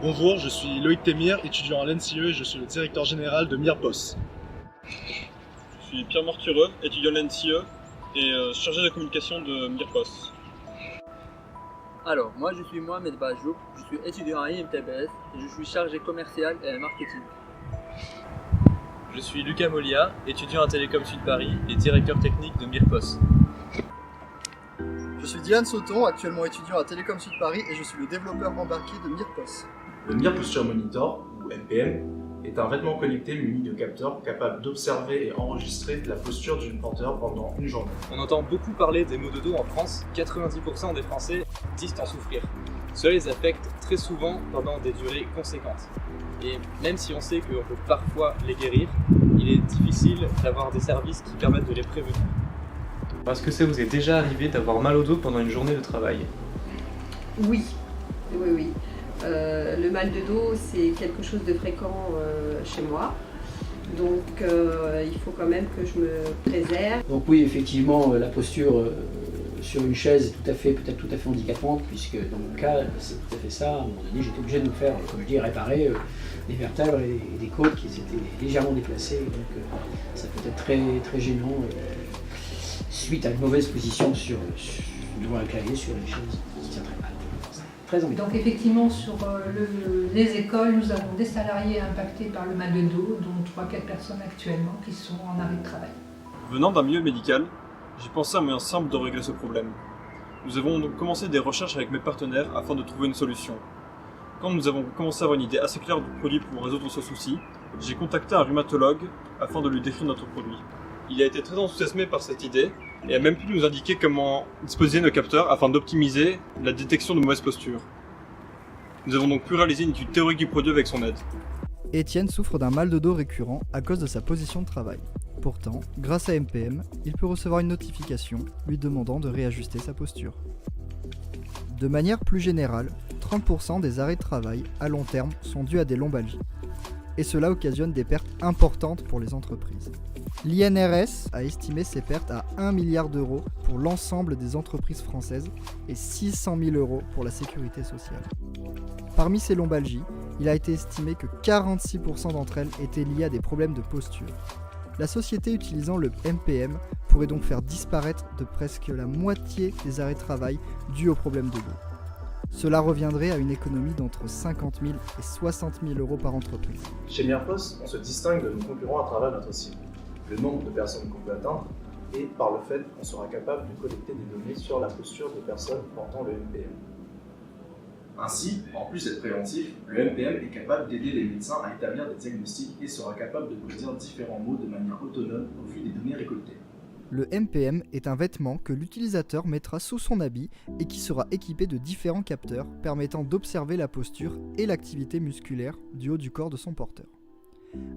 Bonjour, je suis Loïc Témir, étudiant à l'NCE et je suis le directeur général de Mirpos. Je suis Pierre Mortureux, étudiant à l'NCE et chargé de la communication de Mirpos. Alors, moi je suis Mohamed Bajoub, je suis étudiant à IMTBS et je suis chargé commercial et marketing. Je suis Lucas Molia, étudiant à Télécom Sud Paris et directeur technique de Mirpos. Je suis Dylan Sauton, actuellement étudiant à Télécom Sud Paris et je suis le développeur embarqué de Mirpos. Le Mir Posture Monitor, ou MPM, est un vêtement connecté muni de capteurs capable d'observer et enregistrer la posture d'une panthère pendant une journée. On entend beaucoup parler des maux de dos en France, 90% des Français disent en souffrir. Cela les affecte très souvent pendant des durées conséquentes. Et même si on sait qu'on peut parfois les guérir, il est difficile d'avoir des services qui permettent de les prévenir. Est-ce que ça vous est déjà arrivé d'avoir mal au dos pendant une journée de travail? Oui. Le mal de dos, c'est quelque chose de fréquent chez moi. Donc il faut quand même que je me préserve. Donc oui, effectivement, la posture sur une chaise est peut-être tout à fait handicapante, puisque dans mon cas, c'est tout à fait ça. À un moment donné, j'étais obligé de me faire, comme je dis, réparer des vertèbres et des côtes qui étaient légèrement déplacées. Donc ça peut être très, très gênant suite à une mauvaise position devant un clavier sur une chaise qui tient très mal. Très embêtant. Donc effectivement, sur les écoles, nous avons des salariés impactés par le mal de dos, dont 3-4 personnes actuellement qui sont en arrêt de travail. Venant d'un milieu médical, j'ai pensé à un moyen simple de régler ce problème. Nous avons donc commencé des recherches avec mes partenaires afin de trouver une solution. Quand nous avons commencé à avoir une idée assez claire du produit pour résoudre ce souci, j'ai contacté un rhumatologue afin de lui décrire notre produit. Il a été très enthousiasmé par cette idée et a même pu nous indiquer comment disposer nos capteurs afin d'optimiser la détection de mauvaises postures. Nous avons donc pu réaliser une étude théorique du produit avec son aide. Étienne souffre d'un mal de dos récurrent à cause de sa position de travail. Pourtant, grâce à MPM, il peut recevoir une notification lui demandant de réajuster sa posture. De manière plus générale, 30% des arrêts de travail à long terme sont dus à des lombalgies. Et cela occasionne des pertes importantes pour les entreprises. L'INRS a estimé ces pertes à 1 milliard d'euros pour l'ensemble des entreprises françaises et 600 000 euros pour la sécurité sociale. Parmi ces lombalgies, il a été estimé que 46% d'entre elles étaient liées à des problèmes de posture. La société utilisant le MPM pourrait donc faire disparaître de presque la moitié des arrêts de travail dus aux problèmes de dos. Cela reviendrait à une économie d'entre 50 000 et 60 000 euros par entreprise. Chez Mirpos, on se distingue de nos concurrents à travers notre cible, le nombre de personnes qu'on peut atteindre, et par le fait qu'on sera capable de collecter des données sur la posture des personnes portant le MPM. Ainsi, en plus d'être préventif, le MPM est capable d'aider les médecins à établir des diagnostics et sera capable de prédire différents maux de manière autonome au vu des données récoltées. Le MPM est un vêtement que l'utilisateur mettra sous son habit et qui sera équipé de différents capteurs permettant d'observer la posture et l'activité musculaire du haut du corps de son porteur.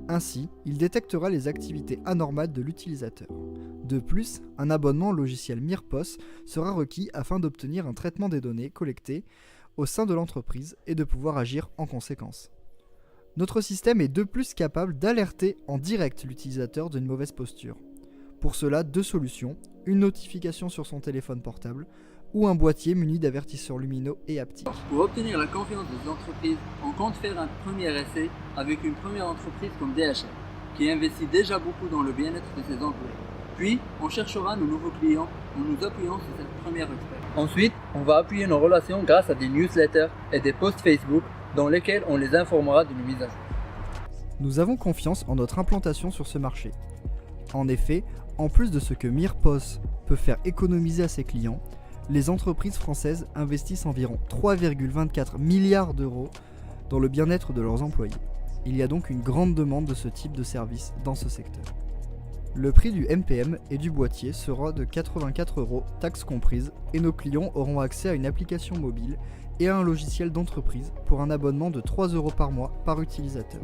Ainsi, il détectera les activités anormales de l'utilisateur. De plus, un abonnement au logiciel Mirpos sera requis afin d'obtenir un traitement des données collectées au sein de l'entreprise et de pouvoir agir en conséquence. Notre système est de plus capable d'alerter en direct l'utilisateur d'une mauvaise posture. Pour cela, deux solutions, une notification sur son téléphone portable ou un boîtier muni d'avertisseurs lumineux et haptiques. Pour obtenir la confiance des entreprises, on compte faire un premier essai avec une première entreprise comme DHL, qui investit déjà beaucoup dans le bien-être de ses employés. Puis, on cherchera nos nouveaux clients en nous appuyant sur cette première expérience. Ensuite, on va appuyer nos relations grâce à des newsletters et des posts Facebook dans lesquels on les informera d'une mise à jour. Nous avons confiance en notre implantation sur ce marché. En effet, en plus de ce que Mirpos peut faire économiser à ses clients, les entreprises françaises investissent environ 3,24 milliards d'euros dans le bien-être de leurs employés. Il y a donc une grande demande de ce type de service dans ce secteur. Le prix du MPM et du boîtier sera de 84 €, taxes comprises, et nos clients auront accès à une application mobile et à un logiciel d'entreprise pour un abonnement de 3 € par mois par utilisateur.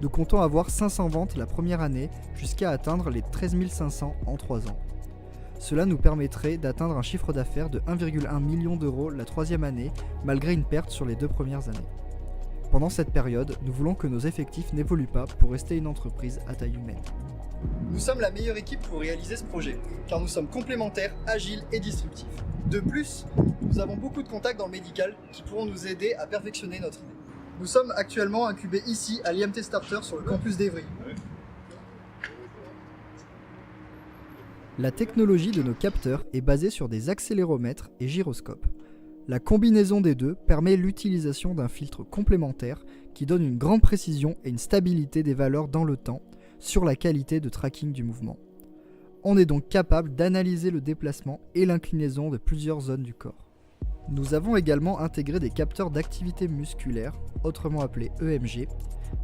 Nous comptons avoir 500 ventes la première année jusqu'à atteindre les 13 500 en 3 ans. Cela nous permettrait d'atteindre un chiffre d'affaires de 1,1 million d'euros la troisième année, malgré une perte sur les 2 premières années. Pendant cette période, nous voulons que nos effectifs n'évoluent pas pour rester une entreprise à taille humaine. Nous sommes la meilleure équipe pour réaliser ce projet, car nous sommes complémentaires, agiles et disruptifs. De plus, nous avons beaucoup de contacts dans le médical qui pourront nous aider à perfectionner notre idée. Nous sommes actuellement incubés ici à l'IMT Starter sur le campus d'Evry. La technologie de nos capteurs est basée sur des accéléromètres et gyroscopes. La combinaison des deux permet l'utilisation d'un filtre complémentaire qui donne une grande précision et une stabilité des valeurs dans le temps sur la qualité de tracking du mouvement. On est donc capable d'analyser le déplacement et l'inclinaison de plusieurs zones du corps. Nous avons également intégré des capteurs d'activité musculaire, autrement appelés EMG,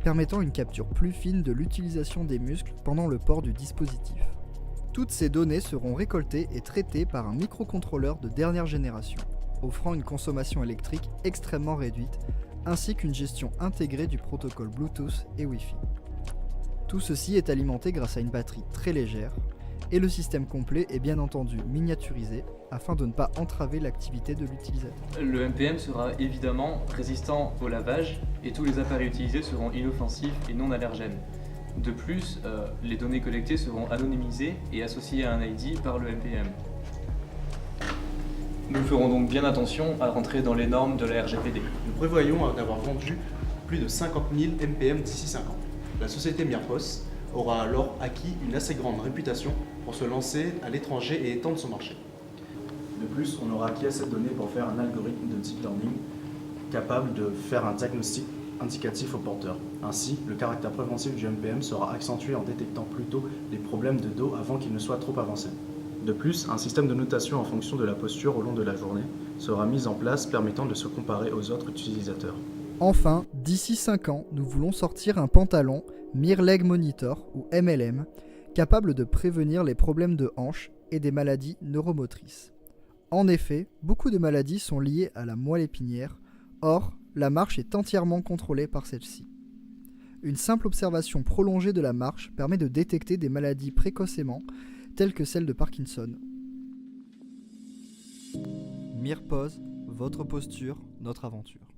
permettant une capture plus fine de l'utilisation des muscles pendant le port du dispositif. Toutes ces données seront récoltées et traitées par un microcontrôleur de dernière génération, offrant une consommation électrique extrêmement réduite, ainsi qu'une gestion intégrée du protocole Bluetooth et Wi-Fi. Tout ceci est alimenté grâce à une batterie très légère, et le système complet est bien entendu miniaturisé afin de ne pas entraver l'activité de l'utilisateur. Le MPM sera évidemment résistant au lavage et tous les appareils utilisés seront inoffensifs et non allergènes. De plus, les données collectées seront anonymisées et associées à un ID par le MPM. Nous ferons donc bien attention à rentrer dans les normes de la RGPD. Nous prévoyons d'avoir vendu plus de 50 000 MPM d'ici 5 ans. La société Mirpos aura alors acquis une assez grande réputation pour se lancer à l'étranger et étendre son marché. De plus, on aura acquis assez de données pour faire un algorithme de deep learning capable de faire un diagnostic indicatif au porteur. Ainsi, le caractère préventif du MPM sera accentué en détectant plus tôt les problèmes de dos avant qu'ils ne soient trop avancés. De plus, un système de notation en fonction de la posture au long de la journée sera mis en place permettant de se comparer aux autres utilisateurs. Enfin, d'ici 5 ans, nous voulons sortir un pantalon Mir Leg Monitor ou MLM, capable de prévenir les problèmes de hanche et des maladies neuromotrices. En effet, beaucoup de maladies sont liées à la moelle épinière, or, la marche est entièrement contrôlée par celle-ci. Une simple observation prolongée de la marche permet de détecter des maladies précocement, telles que celle de Parkinson. Mirpos, votre posture, notre aventure.